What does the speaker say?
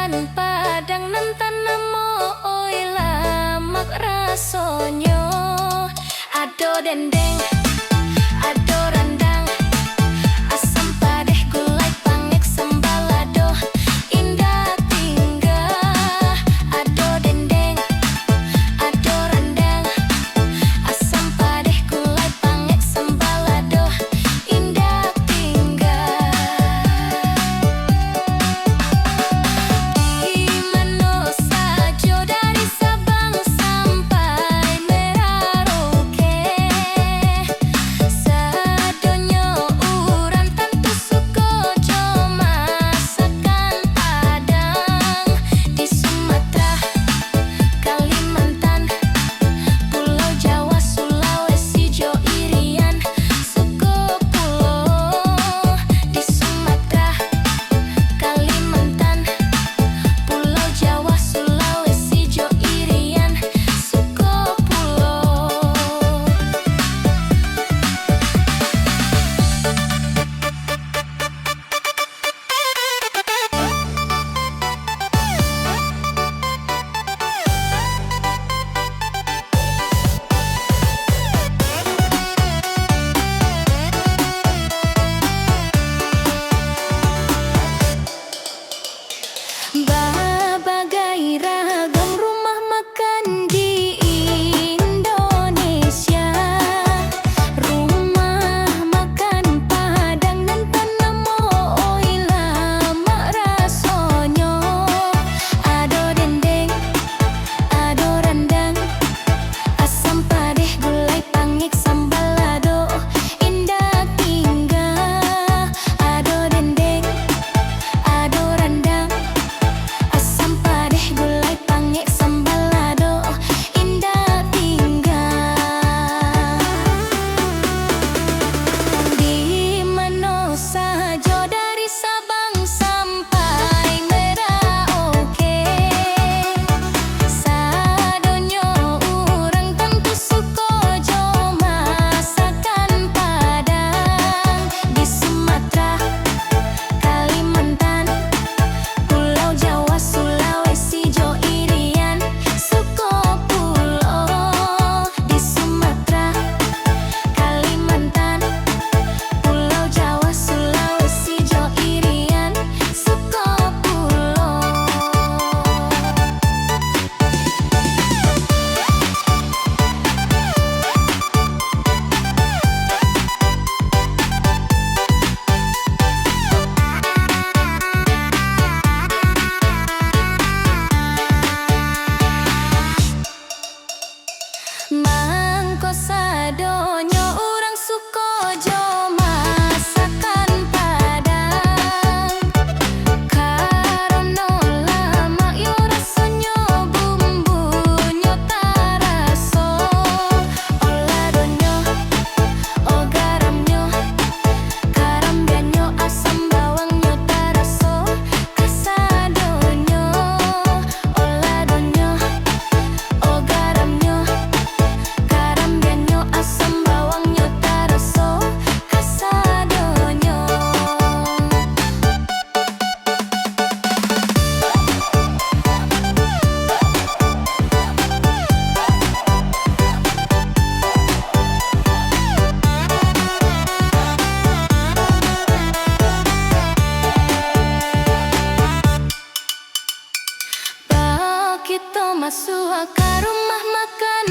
makan padang nan tanamo oila mak rasonyo ado dendeng ado randang asam padeh gulai pangek sambal ado indah tinggal ado dendeng ado randang asam padeh gulai pangek sambal ado indah tinggal di mana saja dari Sabang sampai Merauke sadonyo uran tentu suko jo masakan Padang di Sumatera Kalimantan Pulau Jawa Sulawesi Jo Irian suku pulau di Sumatera Kalimantan Pulau Jawa Sulawesi Jo Irian suku pulau Berbagai ragam rumah makan di Indonesia rumah makan Padang nan tanamo oila mak rasonyo ado dendeng ado randang asam padeh gulai pangek sambal ado indah tinggal ado dendeng ado randang asam padeh gulai pangek sambal ado indah tinggal di mana saja dari Sabang sampai Merauke sadonyo urang tentu suko jo masakan Padang di Sumatera Kalimantan Pulau Jawa Sulawesi Jo Irian suku pulau di Sumatera Kalimantan Pulau Jawa Sulawesi Jo Irian suku pulau Mangko sadonyo urang suko jo masakan Padang karono lama yo rasonyo bumbunyo taraso oladonyo o garamnyo karambianyo asam bawangnya taraso kasadonyo oladonyo o garamnyo karambianyo asam bawangnya taraso kasadonyo Pak kita masuk ke rumah makan